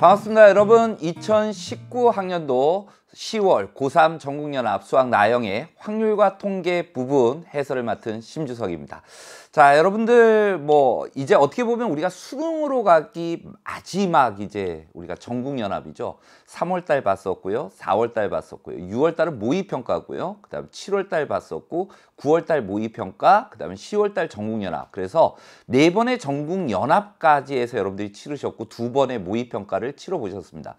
반갑습니다 여러분. 2019학년도 10월 고3 전국연합 수학 나형의 확률과 통계 부분 해설을 맡은 심주석입니다. 자, 여러분들 이제 어떻게 보면 우리가 수능으로 가기 마지막 이제 우리가 전국연합이죠. 3월달 봤었고요, 4월달 봤었고요, 6월달은 모의평가고요, 그 다음 7월달 봤었고, 9월달 모의평가, 그 다음에 10월달 전국연합. 그래서 4번의 전국연합까지 해서 여러분들이 치르셨고 2번의 모의평가를 치러보셨습니다.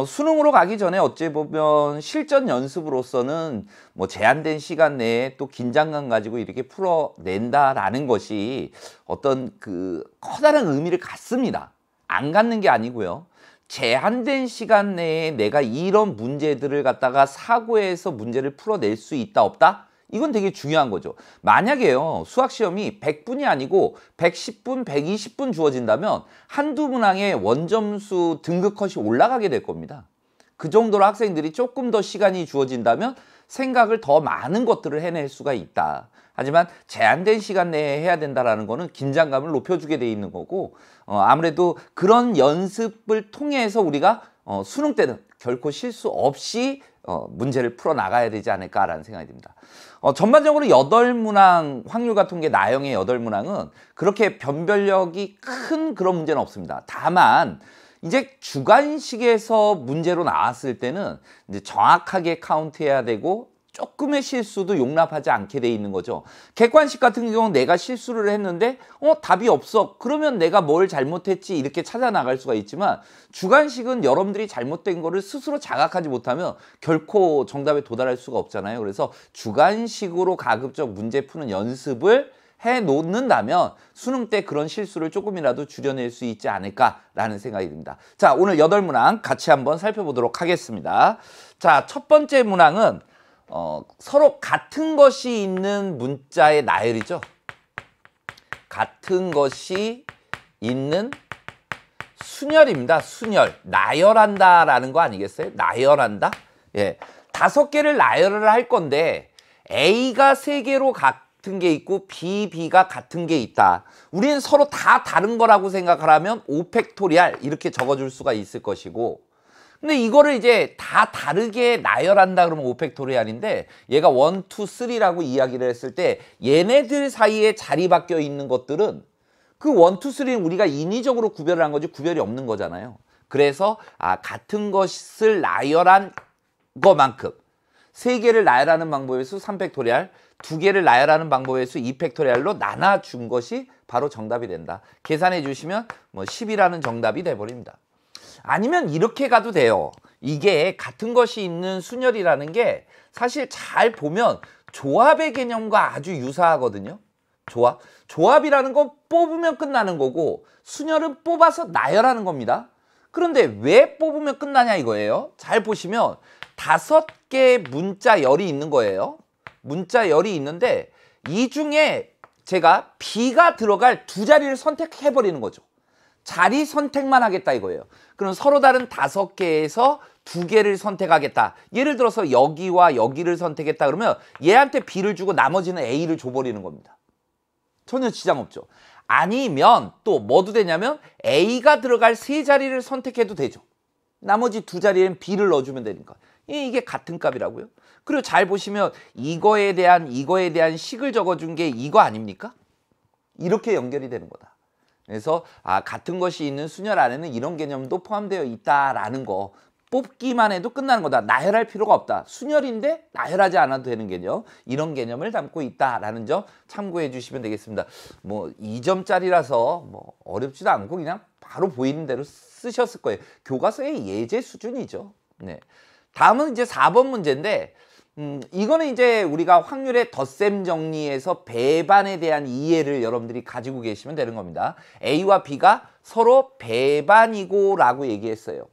수능으로 가기 전에 어찌 보면 실전 연습으로서는 제한된 시간 내에 또 긴장감 가지고 이렇게 풀어낸다라는 것이 어떤 그 커다란 의미를 갖습니다. 안 갖는 게 아니고요. 제한된 시간 내에 내가 이런 문제들을 갖다가 사고해서 문제를 풀어낼 수 있다 없다? 이건 되게 중요한 거죠. 만약에요, 수학시험이 100분이 아니고 110분, 120분 주어진다면 한두 문항의 원점수 등급 컷이 올라가게 될 겁니다. 그 정도로 학생들이 조금 더 시간이 주어진다면 생각을 더 많은 것들을 해낼 수가 있다. 하지만 제한된 시간 내에 해야 된다는 거는 긴장감을 높여주게 돼 있는 거고, 아무래도 그런 연습을 통해서 우리가 수능 때는 결코 실수 없이 문제를 풀어나가야 되지 않을까라는 생각이 듭니다. 전반적으로 8문항, 확률과 통계 나형의 8문항은 그렇게 변별력이 큰 그런 문제는 없습니다. 다만 이제 주관식에서 문제로 나왔을 때는 이제 정확하게 카운트해야 되고 조금의 실수도 용납하지 않게 돼 있는 거죠. 객관식 같은 경우는 내가 실수를 했는데 답이 없어. 그러면 내가 뭘 잘못했지 이렇게 찾아 나갈 수가 있지만, 주관식은 여러분들이 잘못된 거를 스스로 자각하지 못하면 결코 정답에 도달할 수가 없잖아요. 그래서 주관식으로 가급적 문제 푸는 연습을 해 놓는다면 수능 때 그런 실수를 조금이라도 줄여낼 수 있지 않을까라는 생각이 듭니다. 자, 오늘 8문항 같이 한번 살펴보도록 하겠습니다. 자, 첫 번째 문항은 서로 같은 것이 있는 문자의 나열이죠. 같은 것이 있는 순열입니다. 순열. 나열한다라는 거 아니겠어요? 나열한다? 예. 5개를 나열을 할 건데 A가 3개로 같은 게 있고 B가 같은 게 있다. 우리는 서로 다 다른 거라고 생각하라면 5팩토리알 이렇게 적어줄 수가 있을 것이고, 근데 이거를 이제 다 다르게 나열한다 그러면 5팩토리알인데, 얘가 1, 2, 3라고 이야기를 했을 때 얘네들 사이에 자리 바뀌어 있는 것들은 그 1, 2, 3는 우리가 인위적으로 구별을 한 거지 구별이 없는 거잖아요. 그래서 같은 것을 나열한 것만큼 3개를 나열하는 방법의 수 3팩토리알, 2개를 나열하는 방법의 수 2팩토리알로 나눠준 것이 바로 정답이 된다. 계산해 주시면 10이라는 정답이 돼버립니다. 아니면 이렇게 가도 돼요. 이게 같은 것이 있는 순열이라는 게 사실 잘 보면 조합의 개념과 아주 유사하거든요. 조합이라는 건 뽑으면 끝나는 거고, 순열은 뽑아서 나열하는 겁니다. 그런데 왜 뽑으면 끝나냐 이거예요. 잘 보시면 5개의 문자열이 있는 거예요. 문자열이 있는데 이 중에 제가 B가 들어갈 2자리를 선택해 버리는 거죠. 자리 선택만 하겠다 이거예요. 그럼 서로 다른 5개에서 2개를 선택하겠다. 예를 들어서 여기와 여기를 선택했다 그러면 얘한테 B를 주고 나머지는 A를 줘버리는 겁니다. 전혀 지장 없죠. 아니면 또 뭐도 되냐면 A가 들어갈 3자리를 선택해도 되죠. 나머지 2자리엔 B를 넣어주면 되니까. 이게 같은 값이라고요. 그리고 잘 보시면 이거에 대한 식을 적어준 게 이거 아닙니까? 이렇게 연결이 되는 거다. 그래서 같은 것이 있는 순열 안에는 이런 개념도 포함되어 있다라는 거, 뽑기만 해도 끝나는 거다. 나열할 필요가 없다. 순열인데 나열하지 않아도 되는 개념, 이런 개념을 담고 있다라는 점 참고해 주시면 되겠습니다. 2점짜리라서 어렵지도 않고 그냥 바로 보이는 대로 쓰셨을 거예요. 교과서의 예제 수준이죠. 네. 다음은 이제 4번 문제인데, 이거는 이제 우리가 확률의 덧셈 정리에서 배반에 대한 이해를 여러분들이 가지고 계시면 되는 겁니다. A와 B가 서로 배반이고 라고 얘기했어요.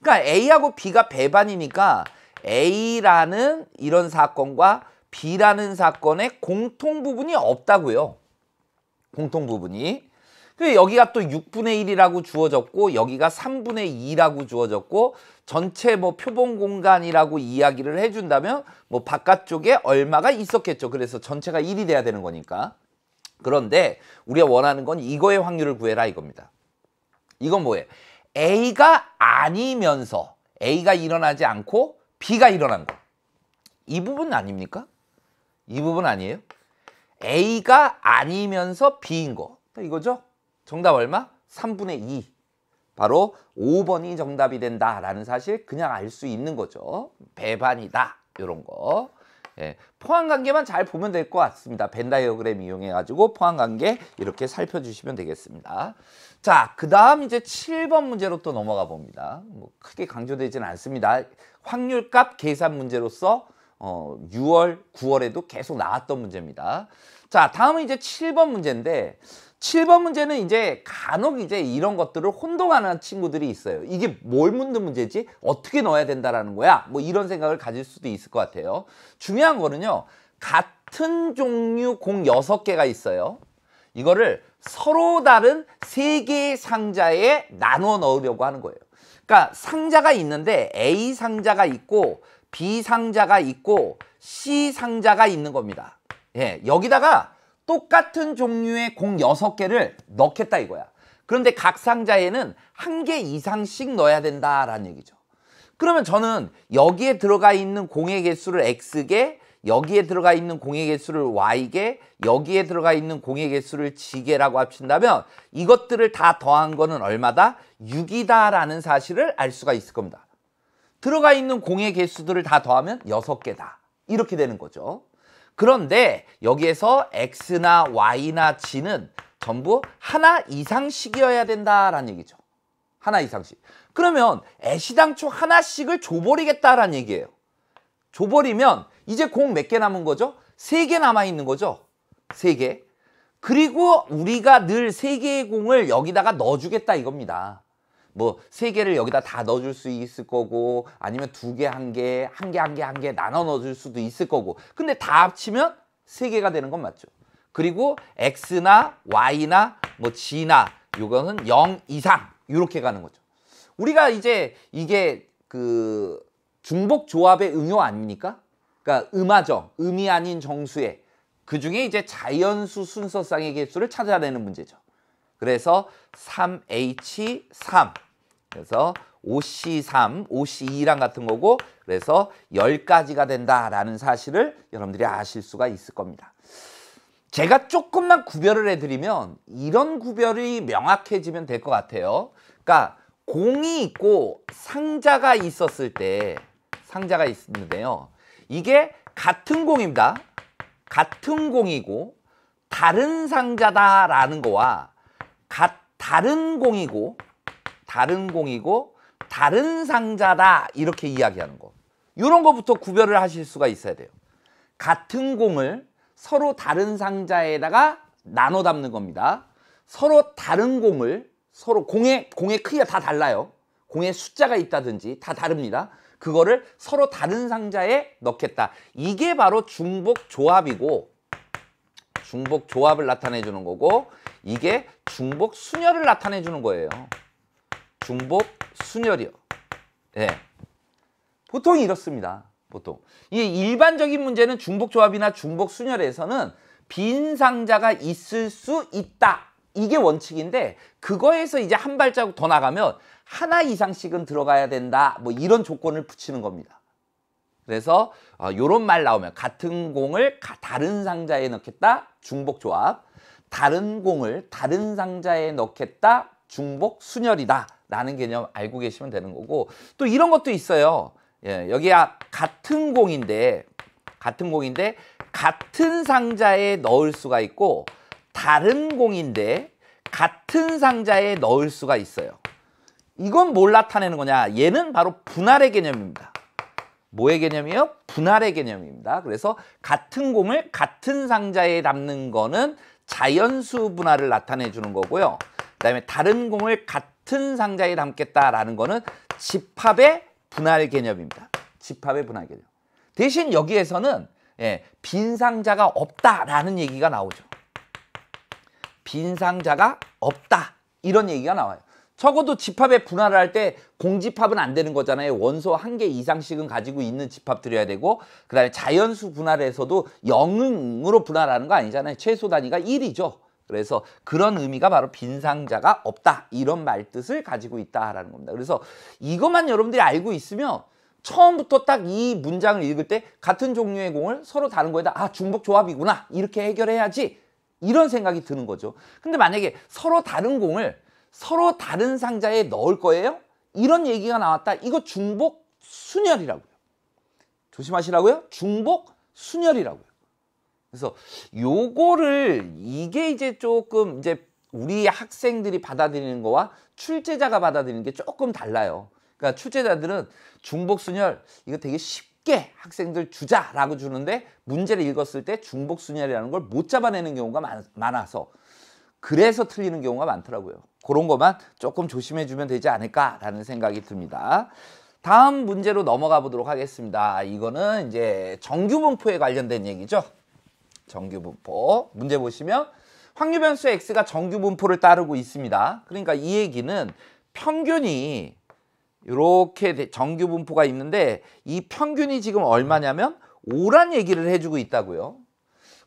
그러니까 A하고 B가 배반이니까 A라는 이런 사건과 B라는 사건에 공통 부분이 없다고요. 공통 부분이. 여기가 또 6분의 1이라고 주어졌고 여기가 3분의 2라고 주어졌고 전체 표본 공간이라고 이야기를 해준다면 바깥쪽에 얼마가 있었겠죠. 그래서 전체가 1이 돼야 되는 거니까. 그런데 우리가 원하는 건 이거의 확률을 구해라 이겁니다. 이건 뭐예요? A가 아니면서 A가 일어나지 않고 B가 일어난 거. 이 부분 아닙니까? 이 부분 아니에요? A가 아니면서 B인 거. 이거죠? 정답 얼마? 3분의 2. 바로 5번이 정답이 된다라는 사실 그냥 알 수 있는 거죠. 배반이다. 이런 거. 예, 포항관계만 잘 보면 될 것 같습니다. 벤 다이어그램 이용해가지고 포항관계 이렇게 살펴주시면 되겠습니다. 자, 그 다음 이제 7번 문제로 또 넘어가 봅니다. 뭐 크게 강조되지는 않습니다. 확률값 계산 문제로서 6월, 9월에도 계속 나왔던 문제입니다. 자, 다음은 이제 7번 문제인데 7번 문제는 이제 간혹 이제 이런 것들을 혼동하는 친구들이 있어요. 이게 뭘 묻는 문제지? 어떻게 넣어야 된다라는 거야? 뭐 이런 생각을 가질 수도 있을 것 같아요. 중요한 거는요. 같은 종류 공 6개가 있어요. 이거를 서로 다른 3개의 상자에 나눠 넣으려고 하는 거예요. 그러니까 상자가 있는데 A 상자가 있고 B 상자가 있고 C 상자가 있는 겁니다. 예, 여기다가 똑같은 종류의 공 6개를 넣겠다 이거야. 그런데 각 상자에는 1개 이상씩 넣어야 된다라는 얘기죠. 그러면 저는 여기에 들어가 있는 공의 개수를 X개, 여기에 들어가 있는 공의 개수를 Y개, 여기에 들어가 있는 공의 개수를 G개라고 합친다면 이것들을 다 더한 거는 얼마다? 6이다라는 사실을 알 수가 있을 겁니다. 들어가 있는 공의 개수들을 다 더하면 6개다. 이렇게 되는 거죠. 그런데 여기에서 X나 Y나 G는 전부 하나 이상씩이어야 된다라는 얘기죠. 하나 이상씩. 그러면 애시당초 하나씩을 줘버리겠다라는 얘기예요. 줘버리면 이제 공 몇 개 남은 거죠? 3개 남아있는 거죠. 3개. 그리고 우리가 늘 3개의 공을 여기다가 넣어주겠다 이겁니다. 뭐 3개를 여기다 다 넣어줄 수 있을 거고 아니면 2개, 1개, 1개, 1개, 1개 나눠 넣어줄 수도 있을 거고 근데 다 합치면 3개가 되는 건 맞죠. 그리고 X나 Y나 뭐 G나 이거는 0 이상 이렇게 가는 거죠. 우리가 이제 이게 그 중복 조합의 응용 아닙니까? 그러니까 음하정, 음이 아닌 정수의 그 중에 이제 자연수 순서상의 개수를 찾아내는 문제죠. 그래서 3H3 그래서 OC3, OC2랑 같은 거고 그래서 10가지가 된다라는 사실을 여러분들이 아실 수가 있을 겁니다. 제가 조금만 구별을 해드리면 이런 구별이 명확해지면 될 것 같아요. 그러니까 공이 있고 상자가 있었을 때 상자가 있는데요. 이게 같은 공입니다. 같은 공이고 다른 상자다라는 거와 다른 공이고 다른 상자다 이렇게 이야기하는 거. 이런 거부터 구별을 하실 수가 있어야 돼요. 같은 공을 서로 다른 상자에다가 나눠 담는 겁니다. 서로 다른 공을 서로 공의 크기가 다 달라요. 공의 숫자가 있다든지 다 다릅니다. 그거를 서로 다른 상자에 넣겠다. 이게 바로 중복 조합이고 중복 조합을 나타내 주는 거고 이게 중복 순열을 나타내 주는 거예요. 중복 순열이요. 예. 보통 이렇습니다. 보통. 이 일반적인 문제는 중복 조합이나 중복 순열에서는 빈 상자가 있을 수 있다. 이게 원칙인데 그거에서 이제 한 발자국 더 나가면 하나 이상씩은 들어가야 된다. 뭐 이런 조건을 붙이는 겁니다. 그래서 요런 말 나오면 같은 공을 다른 상자에 넣겠다. 중복 조합. 다른 공을 다른 상자에 넣겠다. 중복 순열이다. 라는 개념 알고 계시면 되는 거고 또 이런 것도 있어요. 예, 여기가 같은 공인데 같은 상자에 넣을 수가 있고 다른 공인데 같은 상자에 넣을 수가 있어요. 이건 뭘 나타내는 거냐? 얘는 바로 분할의 개념입니다. 뭐의 개념이에요? 분할의 개념입니다. 그래서 같은 공을 같은 상자에 담는 거는 자연수 분할을 나타내 주는 거고요. 그다음에 다른 공을 같은 상자에 담겠다라는 거는 집합의 분할 개념입니다. 집합의 분할 개념. 대신 여기에서는 빈 상자가 없다라는 얘기가 나오죠. 빈 상자가 없다 이런 얘기가 나와요. 적어도 집합의 분할을 할 때 공집합은 안 되는 거잖아요. 원소 1개 이상씩은 가지고 있는 집합들이어야 되고 그다음에 자연수 분할에서도 0으로 분할하는 거 아니잖아요. 최소 단위가 1이죠. 그래서 그런 의미가 바로 빈상자가 없다. 이런 말뜻을 가지고 있다라는 겁니다. 그래서 이것만 여러분들이 알고 있으면 처음부터 딱 이 문장을 읽을 때 같은 종류의 공을 서로 다른 거에다 중복 조합이구나. 이렇게 해결해야지. 이런 생각이 드는 거죠. 근데 만약에 서로 다른 공을 서로 다른 상자에 넣을 거예요? 이런 얘기가 나왔다. 이거 중복 순열이라고요. 조심하시라고요. 중복 순열이라고요. 그래서 요거를 이게 이제 조금 이제 우리 학생들이 받아들이는 거와 출제자가 받아들이는 게 조금 달라요. 그러니까 출제자들은 중복순열 이거 되게 쉽게 학생들 주자라고 주는데 문제를 읽었을 때 중복순열이라는 걸 못 잡아내는 경우가 많아서 그래서 틀리는 경우가 많더라고요. 그런 것만 조금 조심해 주면 되지 않을까라는 생각이 듭니다. 다음 문제로 넘어가 보도록 하겠습니다. 이거는 이제 정규분포에 관련된 얘기죠. 정규분포. 문제 보시면 확률변수 x가 정규분포를 따르고 있습니다. 그러니까 이 얘기는 평균이 이렇게 정규분포가 있는데 이 평균이 지금 얼마냐면 5란 얘기를 해주고 있다고요.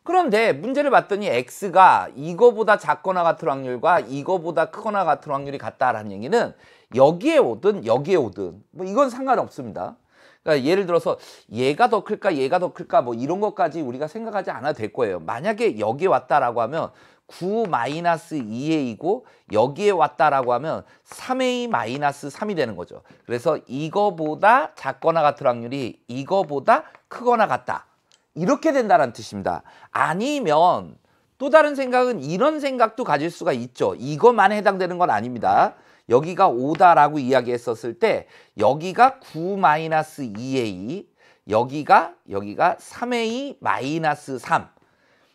그런데 문제를 봤더니 x가 이거보다 작거나 같은 확률과 이거보다 크거나 같은 확률이 같다라는 얘기는 여기에 오든 여기에 오든 뭐 이건 상관없습니다. 그러니까 예를 들어서 얘가 더 클까 얘가 더 클까 뭐 이런 것까지 우리가 생각하지 않아도 될 거예요. 만약에 여기에 왔다라고 하면 9-2a이고 여기에 왔다라고 하면 3a-3이 되는 거죠. 그래서 이거보다 작거나 같은 확률이 이거보다 크거나 같다. 이렇게 된다는 뜻입니다. 아니면 또 다른 생각은 이런 생각도 가질 수가 있죠. 이것만 해당되는 건 아닙니다. 여기가 5다라고 이야기했었을 때 여기가 9-2a, 여기가 3a-3.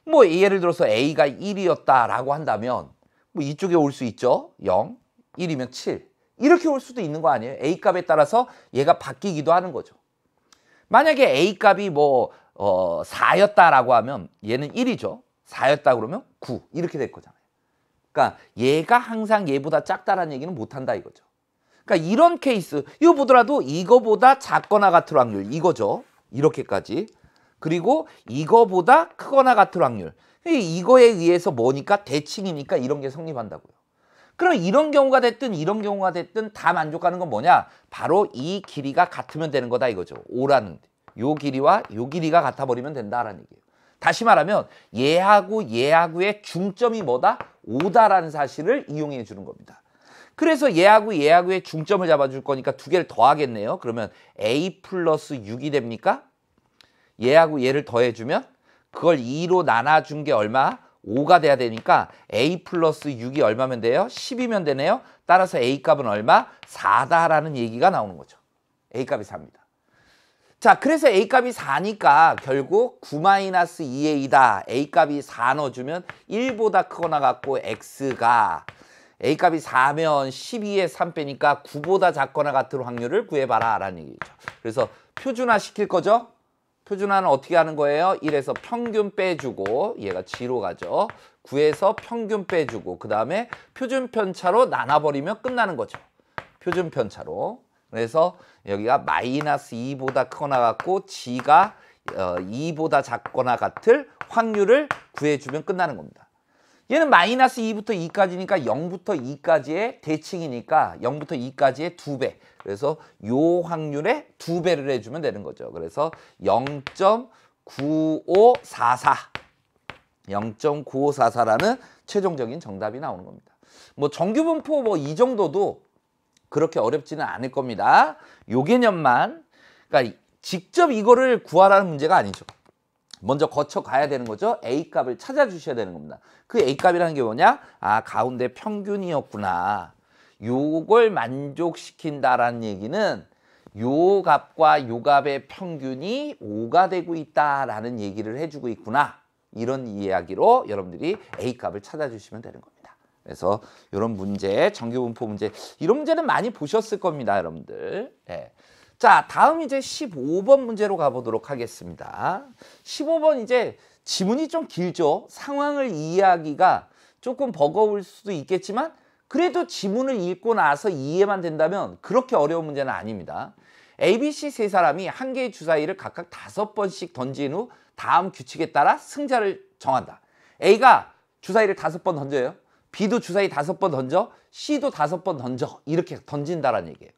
뭐 예를 들어서 a가 1이었다라고 한다면 뭐 이쪽에 올 수 있죠. 0, 1이면 7. 이렇게 올 수도 있는 거 아니에요? a 값에 따라서 얘가 바뀌기도 하는 거죠. 만약에 a 값이 뭐 4였다라고 하면 얘는 1이죠. 4였다 그러면 9 이렇게 될 거잖아요. 그러니까 얘가 항상 얘보다 작다라는 얘기는 못한다 이거죠. 그러니까 이런 케이스 이거 보더라도 이거보다 작거나 같은 확률 이거죠. 이렇게까지. 그리고 이거보다 크거나 같은 확률. 이거에 의해서 뭐니까 대칭이니까 이런 게 성립한다고요. 그럼 이런 경우가 됐든 이런 경우가 됐든 다 만족하는 건 뭐냐? 바로 이 길이가 같으면 되는 거다 이거죠. 5라는 요 길이와 요 길이가 같아 버리면 된다라는 얘기예요. 다시 말하면 얘하고 얘하고의 중점이 뭐다? 5다라는 사실을 이용해 주는 겁니다. 그래서 얘하고 얘하고의 중점을 잡아줄 거니까 두 개를 더하겠네요. 그러면 a 플러스 6이 됩니까? 얘하고 얘를 더해주면 그걸 2로 나눠준 게 얼마? 5가 돼야 되니까 a 플러스 6이 얼마면 돼요? 10이면 되네요. 따라서 a 값은 얼마? 4다라는 얘기가 나오는 거죠. a 값이 4입니다. 자, 그래서 a 값이 4니까 결국 9-2a다. a 값이 4 넣어주면 1보다 크거나 같고 x가 a 값이 4면 12에 3 빼니까 9보다 작거나 같은 확률을 구해봐라 라는 얘기죠. 그래서 표준화 시킬 거죠. 표준화는 어떻게 하는 거예요? 1에서 평균 빼주고 얘가 G로 가죠. 9에서 평균 빼주고 그 다음에 표준 편차로 나눠버리면 끝나는 거죠. 표준 편차로. 그래서 여기가 마이너스 2보다 크거나 같고 G가 2보다 작거나 같을 확률을 구해주면 끝나는 겁니다. 얘는 마이너스 2부터 2까지니까 0부터 2까지의 대칭이니까 0부터 2까지의 2배. 그래서 요 확률에 2배를 해주면 되는 거죠. 그래서 0.9544. 0.9544라는 최종적인 정답이 나오는 겁니다. 뭐 정규분포 뭐 이 정도도 그렇게 어렵지는 않을 겁니다. 요 개념만. 그러니까 직접 이거를 구하라는 문제가 아니죠. 먼저 거쳐 가야 되는 거죠. A 값을 찾아주셔야 되는 겁니다. 그 A 값이라는 게 뭐냐? 아, 가운데 평균이었구나. 요걸 만족시킨다라는 얘기는 요 값과 요 값의 평균이 5가 되고 있다라는 얘기를 해주고 있구나. 이런 이야기로 여러분들이 A 값을 찾아주시면 되는 겁니다. 그래서 이런 문제, 정규분포 문제, 이런 문제는 많이 보셨을 겁니다, 여러분들. 네. 자, 다음 이제 15번 문제로 가보도록 하겠습니다. 15번 이제 지문이 좀 길죠. 상황을 이해하기가 조금 버거울 수도 있겠지만 그래도 지문을 읽고 나서 이해만 된다면 그렇게 어려운 문제는 아닙니다. A, B, C 세 사람이 한 개의 주사위를 각각 5번씩 던진 후 다음 규칙에 따라 승자를 정한다. A가 주사위를 5번 던져요. B도 주사위 5번 던져. C도 5번 던져. 이렇게 던진다라는 얘기예요.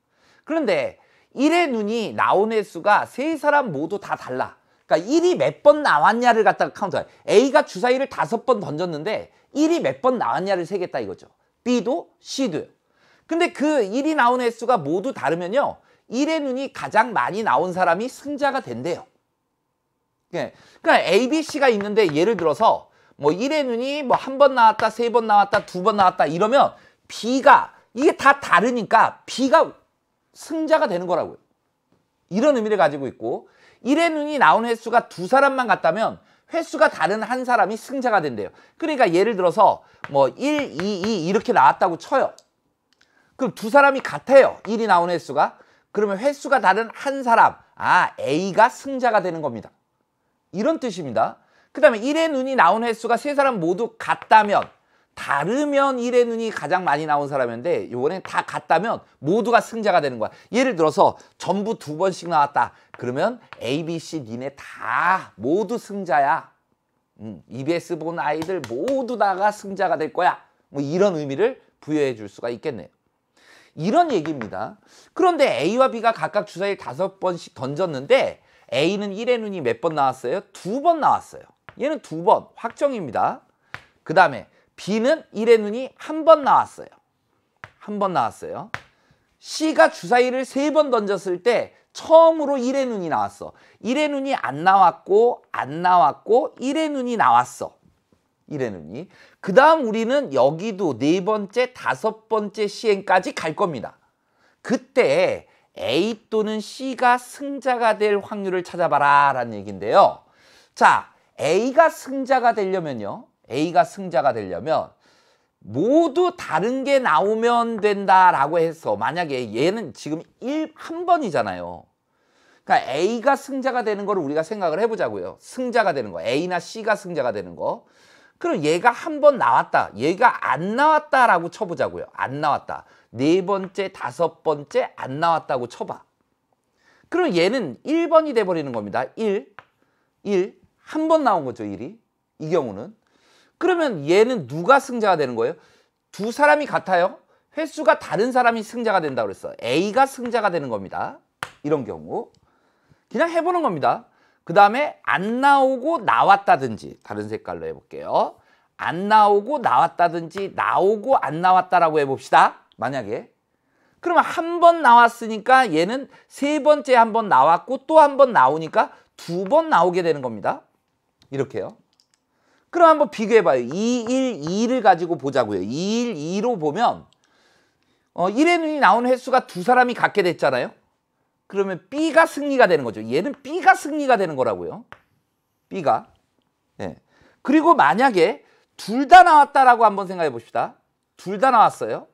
그런데 1의 눈이 나온 횟수가 세 사람 모두 다 달라. 그러니까 1이 몇 번 나왔냐를 갖다가 카운트해. A가 주사위를 5번 던졌는데 1이 몇 번 나왔냐를 세겠다 이거죠. B도 C도요. 근데 그 1이 나온 횟수가 모두 다르면요. 1의 눈이 가장 많이 나온 사람이 승자가 된대요. 그러니까 A, B, C가 있는데 예를 들어서 뭐 1의 눈이 뭐 1번 나왔다, 3번 나왔다, 2번 나왔다 이러면 B가 이게 다 다르니까 B가 승자가 되는 거라고요. 이런 의미를 가지고 있고 1의 눈이 나온 횟수가 두 사람만 같다면 횟수가 다른 한 사람이 승자가 된대요. 그러니까 예를 들어서 뭐 1, 2, 2 이렇게 나왔다고 쳐요. 그럼 두 사람이 같아요. 1이 나온 횟수가. 그러면 횟수가 다른 한 사람, A가 승자가 되는 겁니다. 이런 뜻입니다. 그 다음에 1의 눈이 나온 횟수가 세 사람 모두 같다면, 다르면 1의 눈이 가장 많이 나온 사람인데 이번엔 다 같다면 모두가 승자가 되는 거야. 예를 들어서 전부 2번씩 나왔다. 그러면 A, B, C 니네 다 모두 승자야. EBS 본 아이들 모두 다가 승자가 될 거야. 뭐 이런 의미를 부여해 줄 수가 있겠네요. 이런 얘기입니다. 그런데 A와 B가 각각 주사위를 5번씩 던졌는데 A는 1의 눈이 몇 번 나왔어요? 2번 나왔어요. 얘는 2번 확정입니다. 그 다음에 B는 1의 눈이 1번 나왔어요. 1번 나왔어요. C가 주사위를 3번 던졌을 때 처음으로 1의 눈이 나왔어. 1의 눈이 안 나왔고 1의 눈이 나왔어. 1의 눈이. 그 다음 우리는 여기도 4번째, 5번째 시행까지 갈 겁니다. 그때 A 또는 C가 승자가 될 확률을 찾아봐라 라는 얘기인데요. 자, A가 승자가 되려면요. A가 승자가 되려면 모두 다른 게 나오면 된다라고 해서 만약에 얘는 지금 1번이잖아요. 그러니까 A가 승자가 되는 거를 우리가 생각을 해보자고요. 승자가 되는 거. A나 C가 승자가 되는 거. 그럼 얘가 1번 나왔다. 얘가 안 나왔다라고 쳐보자고요. 안 나왔다. 4번째, 5번째 안 나왔다고 쳐봐. 그럼 얘는 1번이 돼버리는 겁니다. 1. 1번 나온 거죠, 1이. 이 경우는. 그러면 얘는 누가 승자가 되는 거예요? 두 사람이 같아요. 횟수가 다른 사람이 승자가 된다고 그랬어. A가 승자가 되는 겁니다. 이런 경우. 그냥 해보는 겁니다. 그 다음에 안 나오고 나왔다든지 다른 색깔로 해볼게요. 안 나오고 나왔다든지 나오고 안 나왔다라고 해봅시다. 만약에. 그러면 1번 나왔으니까 얘는 3번째 1번 나왔고 또 1번 나오니까 2번 나오게 되는 겁니다. 이렇게요. 그럼 한번 비교해봐요. 2, 1, 2를 가지고 보자고요. 2, 1, 2로 보면 1의 눈이 나온 횟수가 두 사람이 같게 됐잖아요. 그러면 B가 승리가 되는 거죠. 얘는 B가 승리가 되는 거라고요. B가. 네. 그리고 만약에 둘 다 나왔다라고 한번 생각해 봅시다. 둘 다 나왔어요.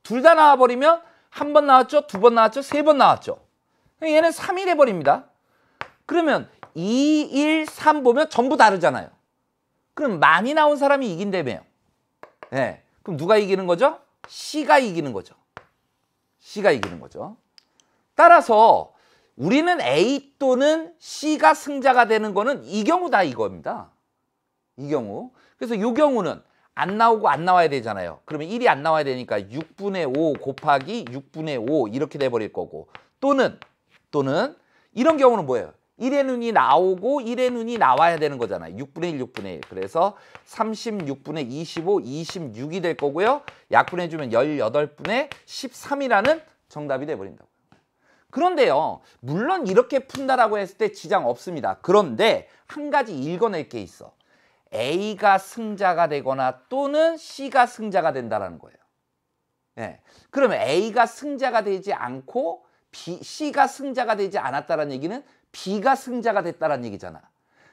둘 다 나와버리면 1번 나왔죠? 2번 나왔죠? 3번 나왔죠? 얘는 3이 돼버립니다. 그러면 2, 1, 3 보면 전부 다르잖아요. 그럼 많이 나온 사람이 이긴다며요. 네. 그럼 누가 이기는 거죠? C가 이기는 거죠. C가 이기는 거죠. 따라서 우리는 A 또는 C가 승자가 되는 거는 이 경우다 이겁니다. 이 경우. 그래서 이 경우는 안 나오고 안 나와야 되잖아요. 그러면 1이 안 나와야 되니까 6분의 5 곱하기 6분의 5 이렇게 돼버릴 거고 또는 이런 경우는 뭐예요? 1의 눈이 나오고 1의 눈이 나와야 되는 거잖아요. 6분의 1, 6분의 1. 그래서 36분의 25, 26이 될 거고요. 약분해주면 18분의 13이라는 정답이 돼버린다고요. 그런데요. 물론 이렇게 푼다라고 했을 때 지장 없습니다. 그런데 한 가지 읽어낼 게 있어. A가 승자가 되거나 또는 C가 승자가 된다는 거예요. 네. 그러면 A가 승자가 되지 않고 C가 승자가 되지 않았다는 얘기는 B가 승자가 됐다는 얘기잖아.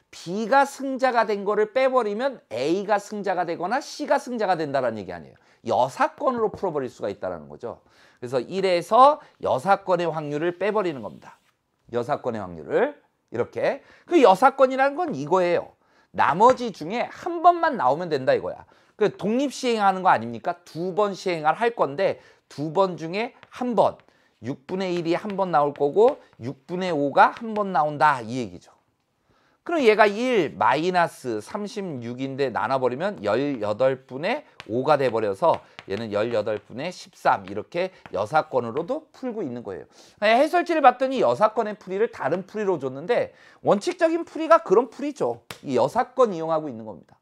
B가 승자가 된 거를 빼버리면 A가 승자가 되거나 C가 승자가 된다는 얘기 아니에요. 여사건으로 풀어버릴 수가 있다는 거죠. 그래서 1에서 여사건의 확률을 빼버리는 겁니다. 여사건의 확률을 이렇게. 그 여사건이라는 건 이거예요. 나머지 중에 한 번만 나오면 된다 이거야. 그 독립시행하는 거 아닙니까? 2번 시행을 할 건데 2번 중에 한 번. 6분의 1이 한 번 나올 거고 6분의 5가 한 번 나온다 이 얘기죠. 그럼 얘가 1 마이너스 36인데 나눠버리면 18분의 5가 돼버려서 얘는 18분의 13 이렇게 여사건으로도 풀고 있는 거예요. 해설지를 봤더니 여사건의 풀이를 다른 풀이로 줬는데 원칙적인 풀이가 그런 풀이죠. 이 여사건 이용하고 있는 겁니다.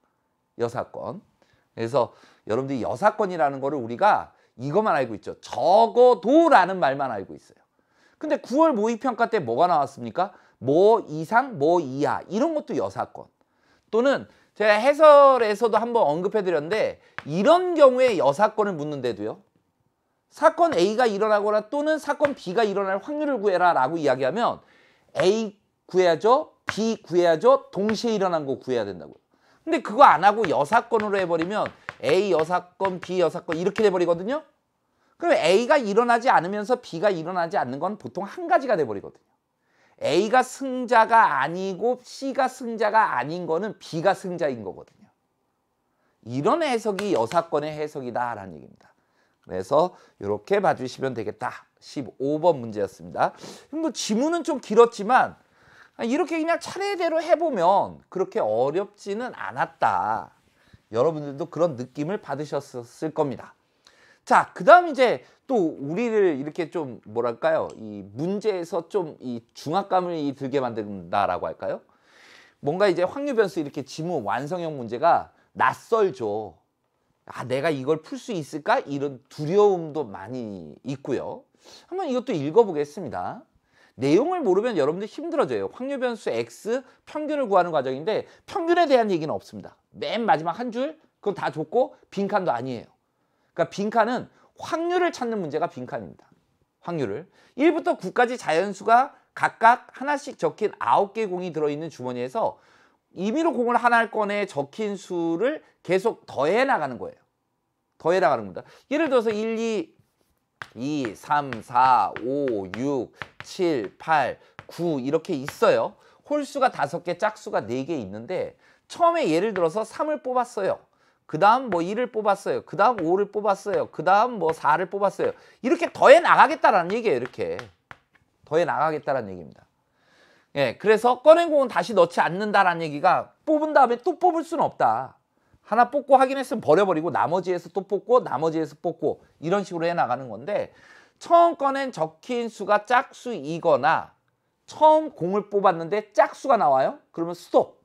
여사건. 그래서 여러분들이 여사건이라는 거를 우리가 이것만 알고 있죠. 적어도라는 말만 알고 있어요. 근데 9월 모의평가 때 뭐가 나왔습니까? 뭐 이상, 뭐 이하 이런 것도 여사건. 또는 제가 해설에서도 한번 언급해드렸는데 이런 경우에 여사건을 묻는데도요. 사건 A가 일어나거나 또는 사건 B가 일어날 확률을 구해라 라고 이야기하면 A 구해야죠. B 구해야죠. 동시에 일어난 거 구해야 된다고요. 근데 그거 안 하고 여사건으로 해버리면 A 여사건, B 여사건 이렇게 돼버리거든요. 그럼 A가 일어나지 않으면서 B가 일어나지 않는 건 보통 한 가지가 돼버리거든요. A가 승자가 아니고 C가 승자가 아닌 거는 B가 승자인 거거든요. 이런 해석이 여사건의 해석이다라는 얘기입니다. 그래서 이렇게 봐주시면 되겠다. 15번 문제였습니다. 뭐 지문은 좀 길었지만 이렇게 그냥 차례대로 해보면 그렇게 어렵지는 않았다. 여러분들도 그런 느낌을 받으셨을 겁니다. 자, 그 다음 이제 또 우리를 이렇게 좀 뭐랄까요? 이 문제에서 좀 이 중압감을 들게 만든다라고 할까요? 뭔가 이제 확률 변수 이렇게 지문 완성형 문제가 낯설죠. 아, 내가 이걸 풀 수 있을까? 이런 두려움도 많이 있고요. 한번 이것도 읽어보겠습니다. 내용을 모르면 여러분들 힘들어져요. 확률 변수 X 평균을 구하는 과정인데 평균에 대한 얘기는 없습니다. 맨 마지막 한 줄 그건 다 줬고 빈칸도 아니에요. 그러니까 빈칸은 확률을 찾는 문제가 빈칸입니다. 확률을. 1부터 9까지 자연수가 각각 하나씩 적힌 9개의 공이 들어있는 주머니에서 임의로 공을 하나 꺼내 적힌 수를 계속 더해 나가는 거예요. 더해 나가는 겁니다. 예를 들어서 1, 2, 3, 4, 5, 6, 7, 8, 9 이렇게 있어요. 홀수가 5개, 짝수가 4개 있는데 처음에 예를 들어서 3을 뽑았어요. 그 다음 뭐 1을 뽑았어요. 그 다음 5를 뽑았어요. 그 다음 뭐 4를 뽑았어요. 이렇게 더해 나가겠다라는 얘기예요. 이렇게 더해 나가겠다라는 얘기입니다. 예, 그래서 꺼낸 공은 다시 넣지 않는다라는 얘기가 뽑은 다음에 또 뽑을 수는 없다. 하나 뽑고 확인했으면 버려버리고 나머지에서 또 뽑고 나머지에서 뽑고 이런 식으로 해나가는 건데 처음 꺼낸 적힌 수가 짝수이거나 처음 공을 뽑았는데 짝수가 나와요? 그러면 스톱.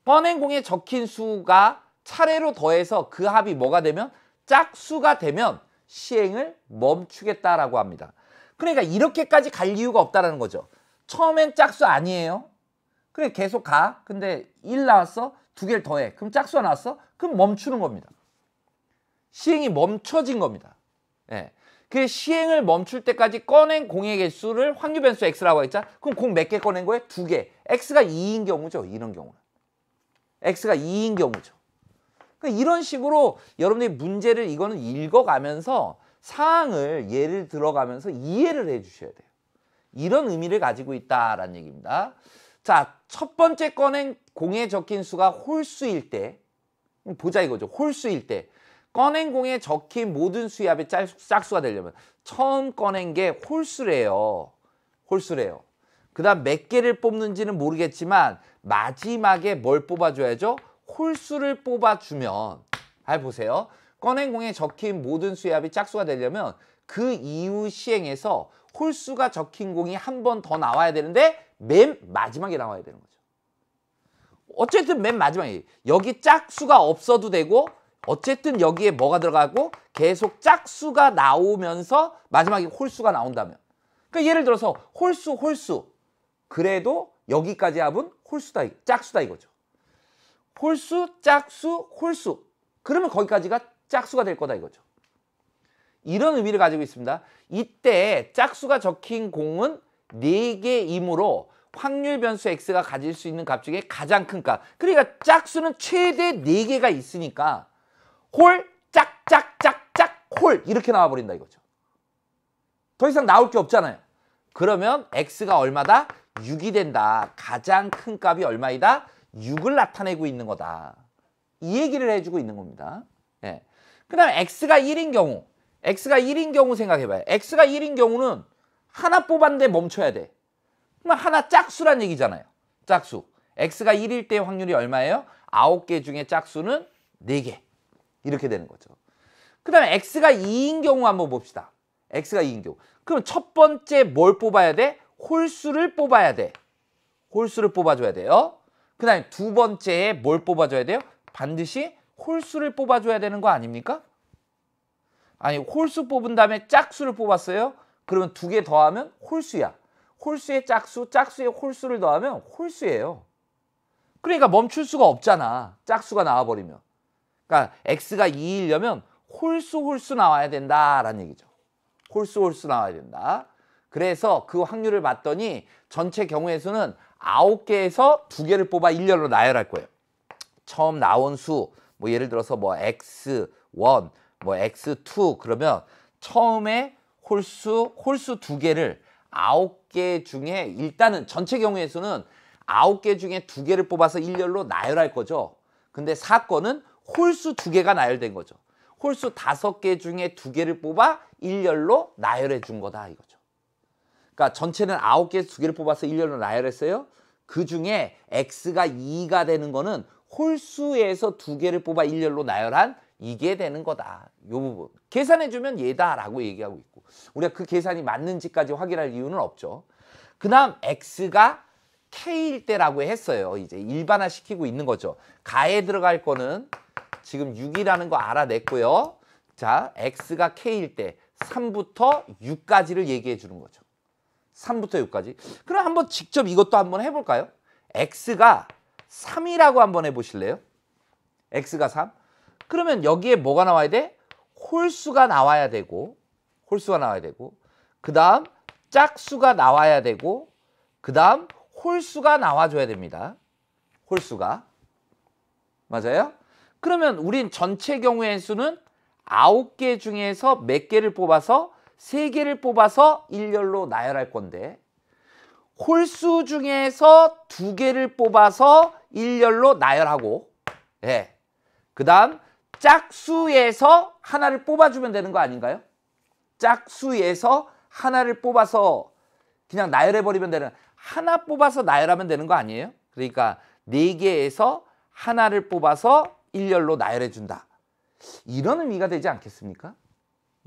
꺼낸 공에 적힌 수가 차례로 더해서 그 합이 뭐가 되면 짝수가 되면 시행을 멈추겠다라고 합니다. 그러니까 이렇게까지 갈 이유가 없다라는 거죠. 처음엔 짝수 아니에요. 그래 계속 가. 근데 1 나왔어. 2개를 더해. 그럼 짝수가 나왔어. 그럼 멈추는 겁니다. 시행이 멈춰진 겁니다. 예. 그 시행을 멈출 때까지 꺼낸 공의 개수를 확률 변수 X라고 했죠. 그럼 공 몇 개 꺼낸 거예요? 2개. X가 2인 경우죠. 이런 경우는. X가 2인 경우죠. 그러니까 이런 식으로 여러분들이 문제를 이거는 읽어가면서 사항을 예를 들어가면서 이해를 해 주셔야 돼요. 이런 의미를 가지고 있다라는 얘기입니다. 자, 첫 번째 꺼낸 공에 적힌 수가 홀수일 때 보자 이거죠. 홀수일 때 꺼낸 공에 적힌 모든 수의 합이 짝수가 되려면 처음 꺼낸 게 홀수래요. 그 다음 몇 개를 뽑는지는 모르겠지만 마지막에 뭘 뽑아줘야죠? 홀수를 뽑아주면 보세요. 꺼낸 공에 적힌 모든 수의 합이 짝수가 되려면 그 이후 시행에서 홀수가 적힌 공이 한 번 더 나와야 되는데 맨 마지막에 나와야 되는 거죠. 어쨌든 맨 마지막에 여기 짝수가 없어도 되고 어쨌든 여기에 뭐가 들어가고 계속 짝수가 나오면서 마지막에 홀수가 나온다면 그러니까 예를 들어서 홀수 그래도 여기까지 합은 홀수다, 짝수다 이거죠. 홀수, 짝수, 홀수 그러면 거기까지가 짝수가 될 거다 이거죠. 이런 의미를 가지고 있습니다. 이때 짝수가 적힌 공은 4개이므로 확률 변수 X가 가질 수 있는 값 중에 가장 큰 값. 그러니까 짝수는 최대 4개가 있으니까 홀, 짝, 홀 이렇게 나와버린다 이거죠. 더 이상 나올 게 없잖아요. 그러면 X가 얼마다? 6이 된다. 가장 큰 값이 얼마이다? 6을 나타내고 있는 거다. 이 얘기를 해주고 있는 겁니다. 예. 그 다음에 X가 1인 경우 생각해봐요. X가 1인 경우는 하나 뽑았는데 멈춰야 돼. 그러면 하나 짝수란 얘기잖아요. 짝수. x가 1일 때 확률이 얼마예요? 9개 중에 짝수는 4개. 이렇게 되는 거죠. 그 다음에 x가 2인 경우 한번 봅시다. x가 2인 경우. 그럼 첫 번째 뭘 뽑아야 돼? 홀수를 뽑아야 돼. 홀수를 뽑아줘야 돼요. 그 다음에 두 번째에 뭘 뽑아줘야 돼요? 반드시 홀수를 뽑아줘야 되는 거 아닙니까? 아니, 홀수 뽑은 다음에 짝수를 뽑았어요? 그러면 2개 더하면 홀수야. 홀수의 짝수, 짝수의 홀수를 더하면 홀수예요. 그러니까 멈출 수가 없잖아. 짝수가 나와버리면. 그러니까 x가 2이려면 홀수 나와야 된다라는 얘기죠. 홀수 나와야 된다. 그래서 그 확률을 봤더니 전체 경우의 수는 9개에서 2개를 뽑아 일렬로 나열할 거예요. 처음 나온 수, 뭐 예를 들어서 뭐 x1, 뭐 x2 그러면 처음에 홀수 2개를 9개 중에 일단은 전체 경우의 수는 9개 중에 2개를 뽑아서 일렬로 나열할 거죠. 근데 사건은 홀수 2개가 나열된 거죠. 홀수 5개 중에 2개를 뽑아 일렬로 나열해 준 거다 이거죠. 그러니까 전체는 9개에서 2개를 뽑아서 일렬로 나열했어요. 그 중에 x가 2가 되는 거는 홀수에서 2개를 뽑아 일렬로 나열한 이게 되는 거다. 이 부분. 계산해주면 얘다라고 얘기하고 있고 우리가 그 계산이 맞는지까지 확인할 이유는 없죠. 그 다음 x가 k일 때라고 했어요. 이제 일반화 시키고 있는 거죠. 가에 들어갈 거는 지금 6이라는 거 알아냈고요. 자, x가 k일 때 3부터 6까지를 얘기해 주는 거죠. 3부터 6까지. 그럼 한번 직접 이것도 한번 해볼까요? x가 3이라고 한번 해보실래요? x가 3. 그러면 여기에 뭐가 나와야 돼? 홀수가 나와야 되고 그 다음 짝수가 나와야 되고 그 다음 홀수가 나와줘야 됩니다. 홀수가. 맞아요? 그러면 우린 전체 경우의 수는 9개 중에서 몇 개를 뽑아서 3개를 뽑아서 일렬로 나열할 건데 홀수 중에서 2개를 뽑아서 일렬로 나열하고 예. 그 다음 짝수에서 하나를 뽑아주면 되는 거 아닌가요? 짝수에서 하나를 뽑아서 그냥 나열해버리면 되는 하나 뽑아서 나열하면 되는 거 아니에요? 그러니까 4개에서 하나를 뽑아서 일렬로 나열해준다. 이런 의미가 되지 않겠습니까?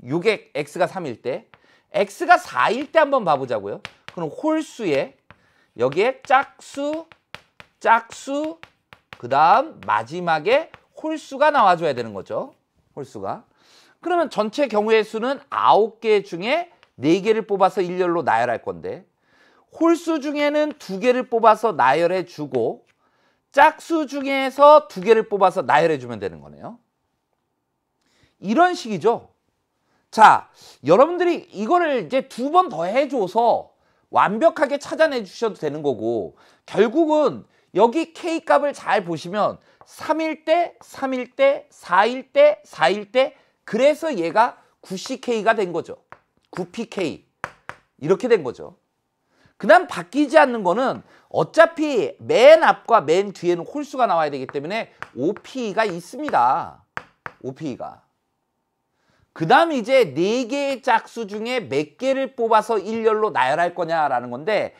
요게 x가 3일 때 x가 4일 때 한번 봐보자고요. 그럼 홀수에 여기에 짝수 그 다음 마지막에 홀수가 나와줘야 되는 거죠. 홀수가. 그러면 전체 경우의 수는 9개 중에 4개를 뽑아서 일렬로 나열할 건데 홀수 중에는 2개를 뽑아서 나열해 주고 짝수 중에서 2개를 뽑아서 나열해 주면 되는 거네요. 이런 식이죠. 자, 여러분들이 이거를 이제 2번 더 해줘서 완벽하게 찾아내 주셔도 되는 거고 결국은 여기 K 값을 잘 보시면 3일 때, 3일 때, 4일 때, 4일 때 그래서 얘가 9CK가 된 거죠. 9PK 이렇게 된 거죠. 그 다음 바뀌지 않는 거는 어차피 맨 앞과 맨 뒤에는 홀수가 나와야 되기 때문에 OP가 있습니다. OP가. 그 다음 이제 4개의 짝수 중에 몇 개를 뽑아서 일렬로 나열할 거냐라는 건데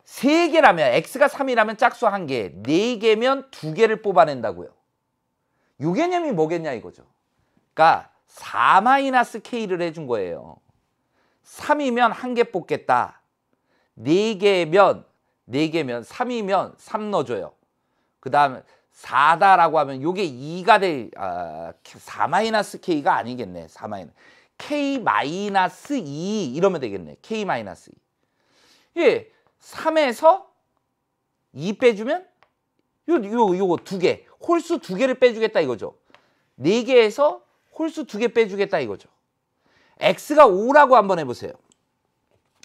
3개라면 x가 3이라면 짝수 1개, 4개면 2개를 뽑아낸다고요. 요 개념이 뭐겠냐 이거죠. 그러니까 4-k를 해준 거예요. 3이면 1개 뽑겠다. 4개면 3이면 3 넣어줘요. 그 다음에 4다라고 하면 요게 2가 될 4-k가 아니겠네. 4- k-2 이러면 되겠네. k-2. 예, 3에서 2 빼주면 요거 2개. 홀수 2개를 빼주겠다 이거죠. 4개에서 홀수 2개 빼주겠다 이거죠. x가 5라고 한번 해보세요.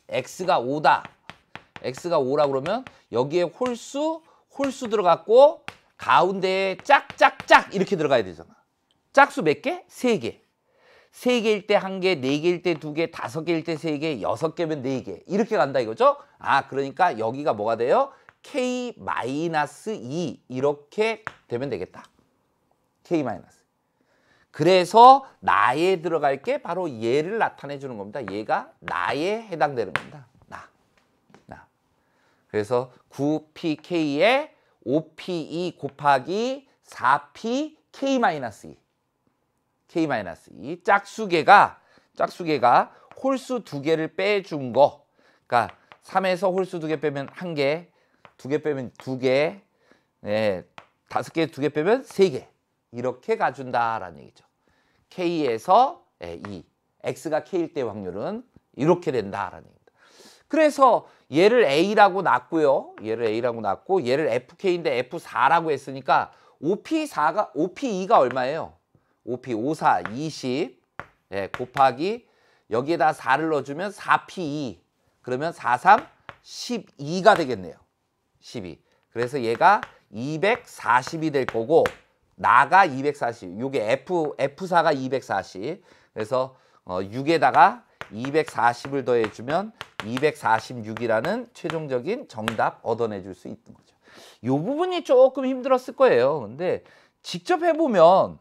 x가 5다. x가 5라 그러면 여기에 홀수 들어갔고 가운데에 짝짝짝 이렇게 들어가야 되잖아. 짝수 몇 개? 3개. 3개일 때 1개, 4개일 때 2개, 5개일 때 3개, 6개면 4개. 이렇게 간다 이거죠? 아, 그러니까 여기가 뭐가 돼요? k-2 이렇게 되면 되겠다. k-. 그래서 나에 들어갈 게 바로 얘를 나타내 주는 겁니다. 얘가 나에 해당되는 겁니다. 나. 그래서 9pk에 5p2 곱하기 4p k-2. k-2. 짝수계가 홀수 2개를 빼준 거. 그러니까 3에서 홀수 2개 빼면 1개, 2개 빼면 2개, 네, 5개 2개 빼면 3개. 이렇게 가준다라는 얘기죠. K에서 2. X가 K일 때 확률은 이렇게 된다라는 얘기입니다. 그래서 얘를 A라고 놨고요. 얘를 A라고 놨고 얘를 FK인데 F4라고 했으니까 5P2가 얼마예요? 5P, 5, 4, 20 곱하기 여기에다 4를 넣어주면 4P2 그러면 4, 3, 12가 되겠네요. 12. 그래서 얘가 240이 될 거고 나가 240. 요게 F4가 240. 그래서 6에다가 240을 더해주면 246이라는 최종적인 정답 얻어내줄 수 있는 거죠. 요 부분이 조금 힘들었을 거예요. 근데 직접 해보면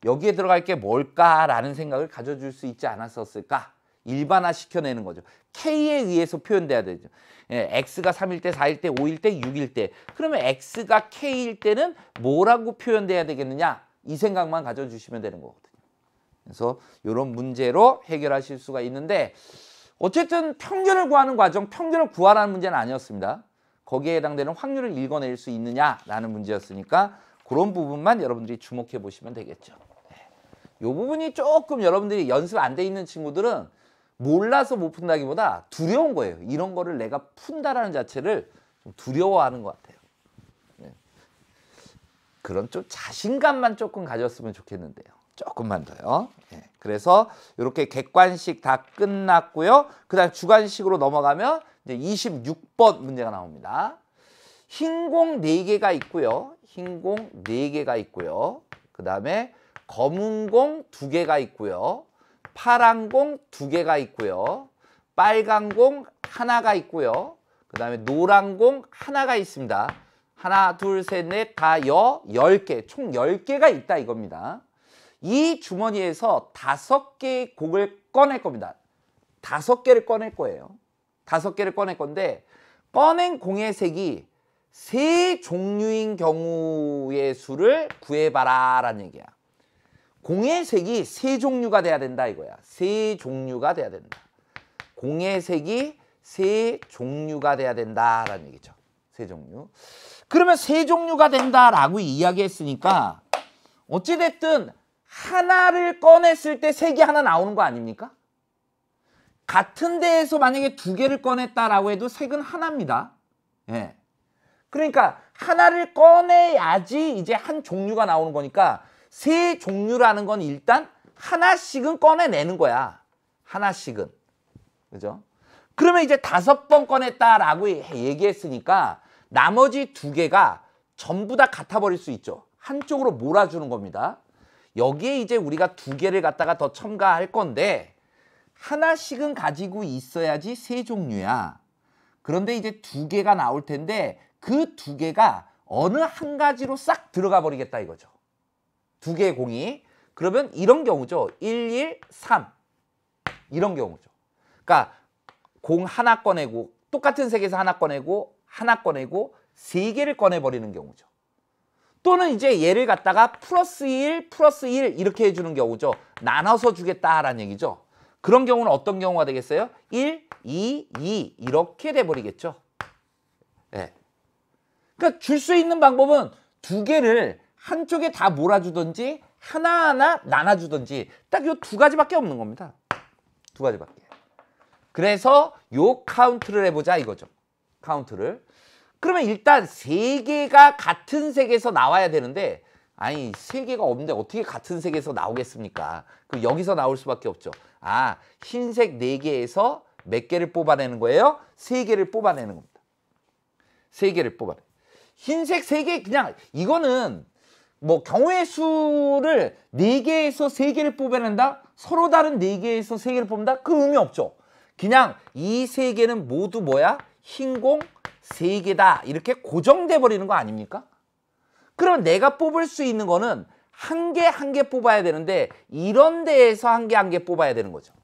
여기에 들어갈 게 뭘까라는 생각을 가져줄 수 있지 않았었을까? 일반화 시켜내는 거죠. K에 의해서 표현돼야 되죠. X가 3일 때, 4일 때, 5일 때, 6일 때. 그러면 X가 K일 때는 뭐라고 표현돼야 되겠느냐? 이 생각만 가져주시면 되는 거거든요. 그래서 이런 문제로 해결하실 수가 있는데 어쨌든 평균을 구하는 과정, 평균을 구하라는 문제는 아니었습니다. 거기에 해당되는 확률을 읽어낼 수 있느냐라는 문제였으니까 그런 부분만 여러분들이 주목해 보시면 되겠죠. 이 부분이 조금 여러분들이 연습 안 돼 있는 친구들은 몰라서 못 푼다기보다 두려운 거예요. 이런 거를 내가 푼다라는 자체를 좀 두려워하는 것 같아요. 그런 좀 자신감만 조금 가졌으면 좋겠는데요. 조금만 더요. 그래서 이렇게 객관식 다 끝났고요. 그 다음 주관식으로 넘어가면 이제 26번 문제가 나옵니다. 흰 공 4개가 있고요. 흰 공 4개가 있고요. 그 다음에 검은 공 2개가 있고요. 파란 공 2개가 있고요. 빨간 공 하나가 있고요. 그 다음에 노란 공 하나가 있습니다. 하나, 둘, 셋, 넷, 다 10개, 총 10개가 있다 이겁니다. 이 주머니에서 5개의 공을 꺼낼 겁니다. 5개를 꺼낼 거예요. 5개를 꺼낼 건데 꺼낸 공의 색이 3종류인 경우의 수를 구해봐라 라는 얘기야. 공의 색이 3종류가 돼야 된다 이거야. 3종류가 돼야 된다. 공의 색이 3종류가 돼야 된다라는 얘기죠. 3종류. 그러면 3종류가 된다라고 이야기했으니까 어찌됐든 하나를 꺼냈을 때 색이 하나 나오는 거 아닙니까? 같은 데에서 만약에 2개를 꺼냈다라고 해도 색은 하나입니다. 그러니까 하나를 꺼내야지 이제 한 종류가 나오는 거니까 3종류라는 건 일단 하나씩은 꺼내내는 거야. 하나씩은. 그죠? 그러면 이제 5번 꺼냈다라고 얘기했으니까 나머지 2개가 전부 다 같아버릴 수 있죠. 한쪽으로 몰아주는 겁니다. 여기에 이제 우리가 2개를 갖다가 더 첨가할 건데 하나씩은 가지고 있어야지 3종류야. 그런데 이제 2개가 나올 텐데 그 2개가 어느 한 가지로 싹 들어가 버리겠다 이거죠. 2개의 공이. 그러면 이런 경우죠. 1, 1, 3. 이런 경우죠. 그러니까 공 하나 꺼내고 똑같은 색에서 하나 꺼내고 3개를 꺼내버리는 경우죠. 또는 이제 얘를 갖다가 플러스 1, 플러스 1 이렇게 해주는 경우죠. 나눠서 주겠다라는 얘기죠. 그런 경우는 어떤 경우가 되겠어요? 1, 2, 2 이렇게 돼버리겠죠. 그러니까 줄 수 있는 방법은 2개를 한쪽에 다 몰아주든지 하나하나 나눠주든지 딱 요 2가지밖에 없는 겁니다. 2가지밖에. 그래서 요 카운트를 해보자 이거죠. 카운트를. 그러면 일단 3개가 같은 색에서 나와야 되는데 아니 3개가 없는데 어떻게 같은 색에서 나오겠습니까? 그럼 여기서 나올 수밖에 없죠. 아, 흰색 4개에서 몇 개를 뽑아내는 거예요? 3개를 뽑아내는 겁니다. 3개를 뽑아내. 흰색 3개 그냥 이거는 뭐 경우의 수를 4개에서 3개를 뽑아낸다? 서로 다른 4개에서 3개를 뽑는다? 그 의미 없죠. 그냥 이 3개는 모두 뭐야? 흰 공 3개다. 이렇게 고정돼 버리는 거 아닙니까? 그럼 내가 뽑을 수 있는 거는 한 개 한 개 뽑아야 되는데 이런 데에서 한 개 한 개 뽑아야 되는 거죠.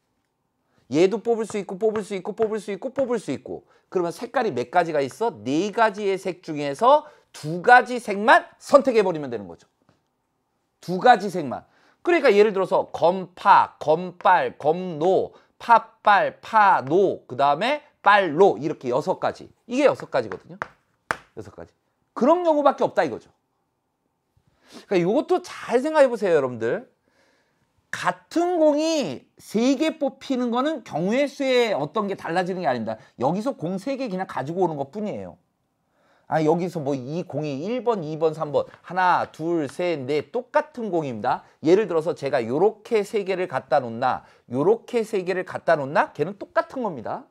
얘도 뽑을 수 있고 뽑을 수 있고 뽑을 수 있고 뽑을 수 있고. 그러면 색깔이 몇 가지가 있어? 4가지의 색 중에서 2가지 색만 선택해버리면 되는 거죠. 2가지 색만. 그러니까 예를 들어서 검파, 검빨, 검노, 파빨, 파노, 그 다음에 빨로 이렇게 6가지. 이게 6가지거든요. 6가지. 그런 경우밖에 없다 이거죠. 그러니까 이것도 잘 생각해 보세요, 여러분들. 같은 공이 3개 뽑히는 거는 경우의 수에 어떤 게 달라지는 게 아닙니다. 여기서 공 3개 그냥 가지고 오는 것 뿐이에요. 아, 여기서 뭐 이 공이 1번, 2번, 3번 하나, 둘, 셋, 넷 똑같은 공입니다. 예를 들어서 제가 요렇게 3개를 갖다 놓나 요렇게 3개를 갖다 놓나 걔는 똑같은 겁니다.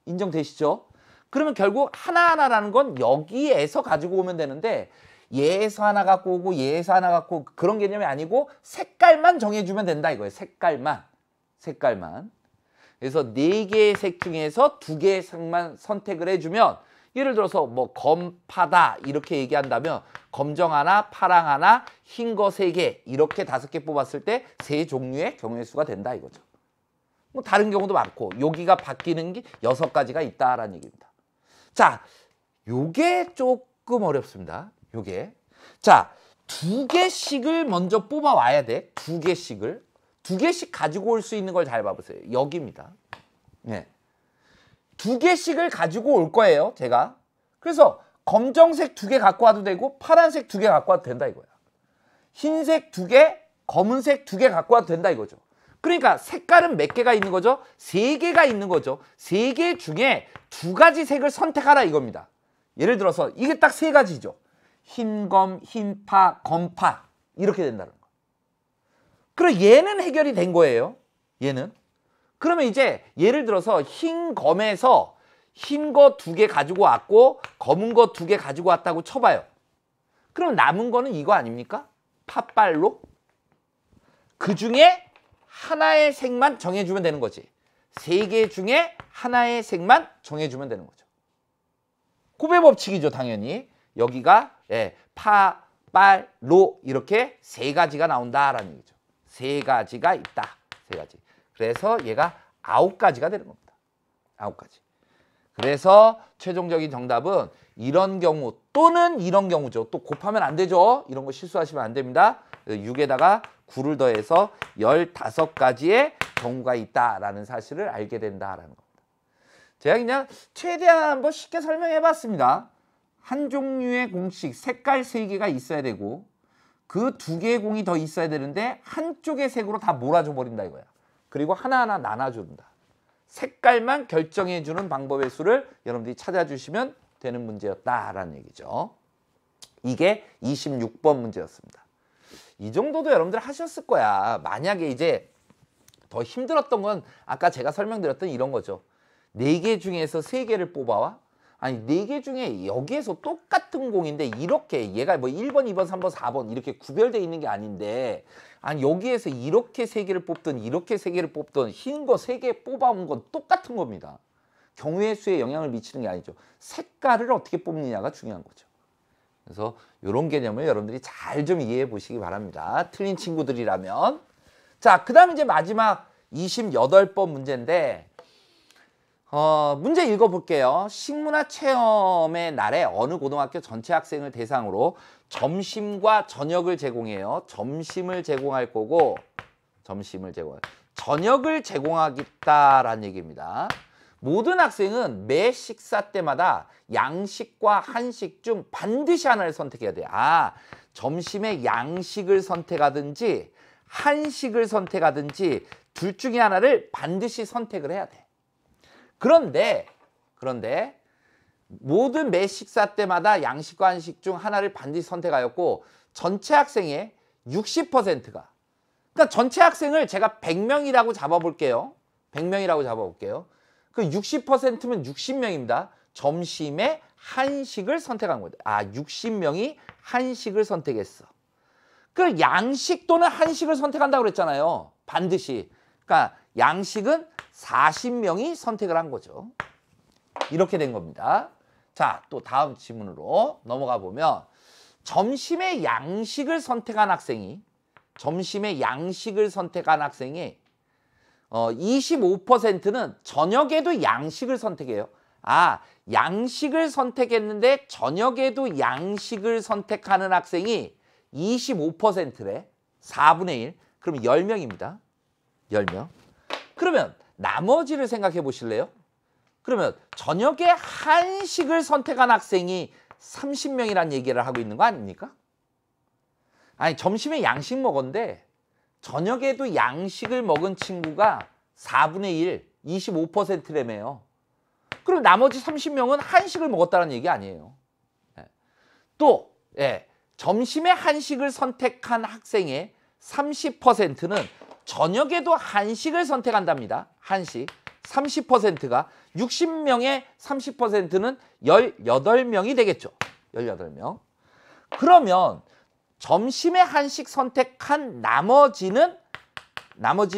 인정되시죠? 그러면 결국 하나하나라는 건 여기에서 가지고 오면 되는데 얘에서 하나 갖고 오고 얘에서 하나 갖고 오고 그런 개념이 아니고 색깔만 정해주면 된다 이거예요. 색깔만. 그래서 4개의 색 중에서 2개의 색만 선택을 해주면 예를 들어서 뭐 검파다 이렇게 얘기한다면 검정 하나, 파랑 하나, 흰 거 3개 이렇게 5개 뽑았을 때 3종류의 경우의 수가 된다 이거죠. 뭐 다른 경우도 많고 여기가 바뀌는 게 6가지가 있다라는 얘기입니다. 자, 요게 조금 어렵습니다. 요게. 자, 2개씩을 먼저 뽑아 와야 돼. 2개씩을. 2개씩 가지고 올 수 있는 걸 잘 봐보세요. 여기입니다. 네. 2개씩을 가지고 올 거예요, 제가. 그래서 검정색 2개 갖고 와도 되고 파란색 2개 갖고 와도 된다 이거야. 흰색 2개, 검은색 2개 갖고 와도 된다 이거죠. 그러니까 색깔은 몇 개가 있는 거죠? 3개가 있는 거죠. 3개 중에 2가지 색을 선택하라 이겁니다. 예를 들어서 이게 딱 3가지죠. 흰검, 흰파, 검파 이렇게 된다는 거. 그럼 얘는 해결이 된 거예요. 얘는. 그러면 이제 예를 들어서 흰검에서 흰 거 2개 가지고 왔고 검은 거 2개 가지고 왔다고 쳐봐요. 그럼 남은 거는 이거 아닙니까? 팥발로. 그 중에 하나의 색만 정해주면 되는 거지. 3개 중에 하나의 색만 정해주면 되는 거죠. 고배 법칙이죠, 당연히. 여기가 파, 빨, 로 이렇게 3가지가 나온다라는 얘기죠. 3가지가 있다. 3가지. 그래서 얘가 9가지가 되는 겁니다. 9가지. 그래서 최종적인 정답은 이런 경우 또는 이런 경우죠. 또 곱하면 안 되죠. 이런 거 실수하시면 안 됩니다. 6에다가 9를 더해서 15가지의 경우가 있다라는 사실을 알게 된다라는 겁니다. 제가 그냥 최대한 한번 쉽게 설명해 봤습니다. 한 종류의 공식, 색깔 3개가 있어야 되고 그 2개의 공이 더 있어야 되는데 한쪽의 색으로 다 몰아줘 버린다 이거야. 그리고 하나하나 나눠준다. 색깔만 결정해주는 방법의 수를 여러분들이 찾아주시면 되는 문제였다라는 얘기죠. 이게 26번 문제였습니다. 이 정도도 여러분들 하셨을 거야. 만약에 이제 더 힘들었던 건 아까 제가 설명드렸던 이런 거죠. 4개 중에서 3개를 뽑아와? 아니 4개 중에 여기에서 똑같은 공인데 이렇게 얘가 뭐 1번, 2번, 3번, 4번 이렇게 구별되어 있는 게 아닌데 아니 여기에서 이렇게 3개를 뽑든 이렇게 3개를 뽑든 흰 거 3개 뽑아온 건 똑같은 겁니다. 경우의 수에 영향을 미치는 게 아니죠. 색깔을 어떻게 뽑느냐가 중요한 거죠. 그래서 이런 개념을 여러분들이 잘 좀 이해해 보시기 바랍니다. 틀린 친구들이라면. 자, 그 다음 이제 마지막 28번 문제인데 문제 읽어볼게요. 식문화 체험의 날에 어느 고등학교 전체 학생을 대상으로 점심과 저녁을 제공해요. 점심을 제공할 거고 저녁을 제공하겠다라는 얘기입니다. 모든 학생은 매 식사 때마다 양식과 한식 중 반드시 하나를 선택해야 돼요. 아, 점심에 양식을 선택하든지 한식을 선택하든지 둘 중에 하나를 반드시 선택을 해야 돼. 그런데 모든 매 식사 때마다 양식과 한식 중 하나를 반드시 선택하였고 전체 학생의 60%가 그러니까 전체 학생을 제가 100명이라고 잡아볼게요. 100명이라고 잡아볼게요. 그 60%면 60명입니다. 점심에 한식을 선택한 거다. 아, 60명이 한식을 선택했어. 그 양식 또는 한식을 선택한다고 그랬잖아요. 반드시. 그러니까 양식은 40명이 선택을 한 거죠. 이렇게 된 겁니다. 자, 또 다음 질문으로 넘어가 보면 점심에 양식을 선택한 학생이 25%는 저녁에도 양식을 선택해요. 아, 양식을 선택했는데 저녁에도 양식을 선택하는 학생이 25%래. 4분의 1. 그럼 10명입니다. 10명. 그러면 나머지를 생각해 보실래요? 그러면 저녁에 한식을 선택한 학생이 30명이라는 얘기를 하고 있는 거 아닙니까? 아니, 점심에 양식 먹었는데 저녁에도 양식을 먹은 친구가 4분의 1, 25%라며요. 그럼 나머지 30명은 한식을 먹었다는 얘기 아니에요. 또 점심에 한식을 선택한 학생의 30%는 저녁에도 한식을 선택한답니다. 한식. 30%가 60명의 30%는 18명이 되겠죠. 18명. 그러면 점심에 한식 선택한 나머지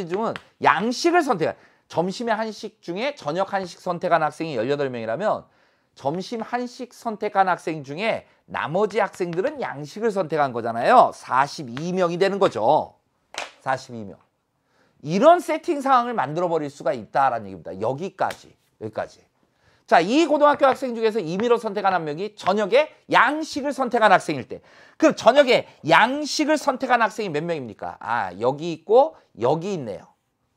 중은 양식을 선택한, 점심에 한식 중에 저녁 한식 선택한 학생이 18명이라면 점심 한식 선택한 학생 중에 나머지 학생들은 양식을 선택한 거잖아요. 42명이 되는 거죠. 42명. 이런 세팅 상황을 만들어 버릴 수가 있다라는 얘기입니다. 여기까지. 자, 이 고등학교 학생 중에서 임의로 선택한 한 명이 저녁에 양식을 선택한 학생일 때, 그럼 저녁에 양식을 선택한 학생이 몇 명입니까? 아, 여기 있고 여기 있네요.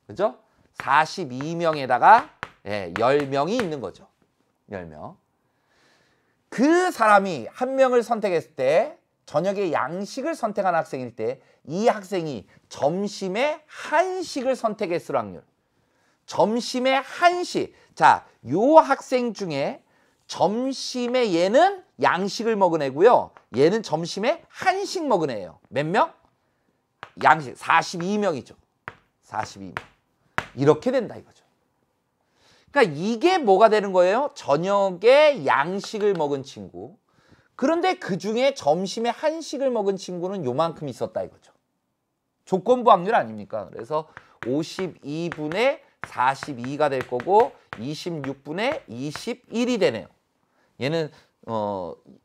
그죠? 42명에다가 10명이 있는 거죠. 10명. 그 사람이 한 명을 선택했을 때, 저녁에 양식을 선택한 학생일 때 이 학생이 점심에 한식을 선택했을 확률. 점심에 한식. 자, 요 학생 중에 점심에 얘는 양식을 먹은 애고요. 얘는 점심에 한식 먹은 애예요. 몇 명? 양식 42명이죠. 42명. 이렇게 된다 이거죠. 그러니까 이게 뭐가 되는 거예요? 저녁에 양식을 먹은 친구. 그런데 그중에 점심에 한식을 먹은 친구는 요만큼 있었다 이거죠. 조건부 확률 아닙니까? 그래서 52분의 42가 될 거고 26분의 21이 되네요. 얘는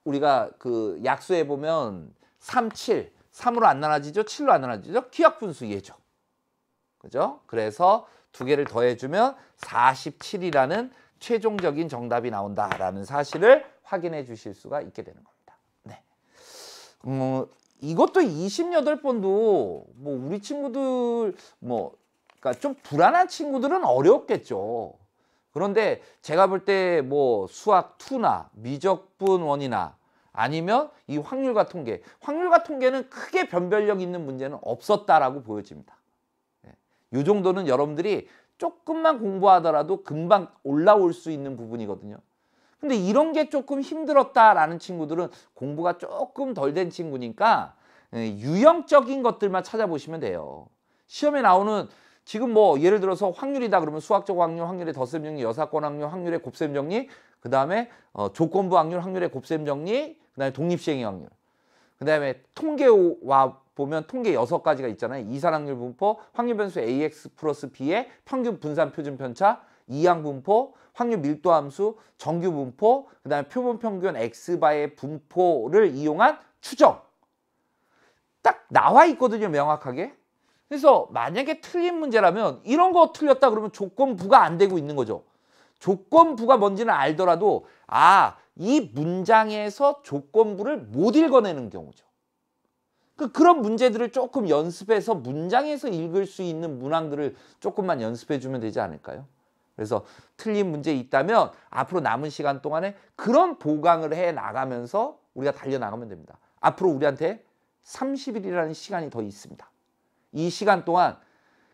우리가 그 약수에 보면 3, 7, 3으로 안 나눠지죠? 7로 안 나눠지죠? 기하분수 얘죠. 그죠? 그래서 두 개를 더해주면 47이라는 최종적인 정답이 나온다라는 사실을 확인해 주실 수가 있게 되는 겁니다. 네. 이것도 28번도 뭐 우리 친구들 그러니까 좀 불안한 친구들은 어렵겠죠. 그런데 제가 볼 때 뭐 수학 2나 미적분 1이나 아니면 이 확률과 통계는 크게 변별력 있는 문제는 없었다라고 보여집니다. 이 정도는 여러분들이 조금만 공부하더라도 금방 올라올 수 있는 부분이거든요. 근데 이런 게 조금 힘들었다라는 친구들은 공부가 조금 덜 된 친구니까 유형적인 것들만 찾아보시면 돼요. 시험에 나오는 지금 뭐 예를 들어서 확률이다 그러면 수학적 확률, 확률의 덧셈 정리, 여사건 확률, 확률의 곱셈 정리, 그 다음에 조건부 확률, 확률의 곱셈 정리, 그 다음에 독립시행의 확률, 그 다음에 통계와 보면 통계 6가지가 있잖아요. 이산확률 분포, 확률 변수 AX 플러스 B의 평균 분산 표준 편차, 이항 분포, 확률 밀도 함수, 정규 분포, 그 다음에 표본 평균 X바의 분포를 이용한 추정. 딱 나와 있거든요, 명확하게. 그래서 만약에 틀린 문제라면 이런 거 틀렸다 그러면 조건부가 안 되고 있는 거죠. 조건부가 뭔지는 알더라도 이 문장에서 조건부를 못 읽어내는 경우죠. 그런 문제들을 조금 연습해서 문장에서 읽을 수 있는 문항들을 조금만 연습해 주면 되지 않을까요? 그래서 틀린 문제 있다면 앞으로 남은 시간 동안에 그런 보강을 해 나가면서 우리가 달려나가면 됩니다. 앞으로 우리한테 30일이라는 시간이 더 있습니다. 이 시간 동안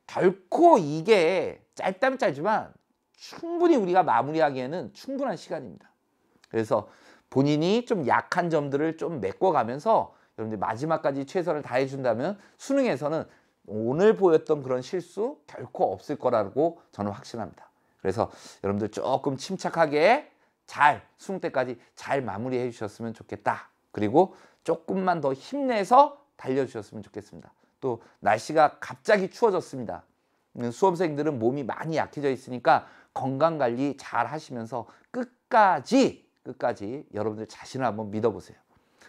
결코 이게 짧다면 짧지만 충분히 우리가 마무리하기에는 충분한 시간입니다. 그래서 본인이 좀 약한 점들을 좀 메꿔가면서 여러분들 마지막까지 최선을 다해준다면 수능에서는 오늘 보였던 그런 실수 결코 없을 거라고 저는 확신합니다. 그래서 여러분들 조금 침착하게 잘 수능 때까지 잘 마무리해 주셨으면 좋겠다. 그리고 조금만 더 힘내서 달려주셨으면 좋겠습니다. 또 날씨가 갑자기 추워졌습니다. 수험생들은 몸이 많이 약해져 있으니까 건강관리 잘 하시면서 끝까지 여러분들 자신을 한번 믿어보세요.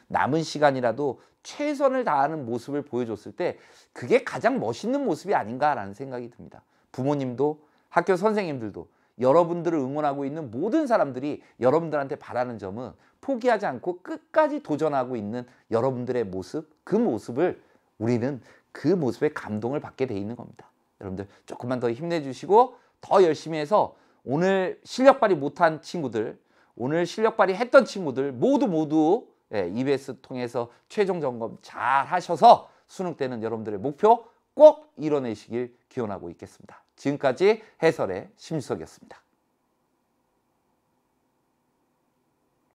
남은 시간이라도 최선을 다하는 모습을 보여줬을 때 그게 가장 멋있는 모습이 아닌가라는 생각이 듭니다. 부모님도 학교 선생님들도 여러분들을 응원하고 있는 모든 사람들이 여러분들한테 바라는 점은 포기하지 않고 끝까지 도전하고 있는 여러분들의 모습, 그 모습을 우리는 그 모습에 감동을 받게 돼 있는 겁니다. 여러분들 조금만 더 힘내주시고 더 열심히 해서 오늘 실력 발휘 못한 친구들, 오늘 실력 발휘 했던 친구들 모두 EBS 통해서 최종 점검 잘 하셔서 수능 때는 여러분들의 목표 꼭 이뤄내시길 기원하고 있겠습니다. 지금까지 해설의 심수석이었습니다.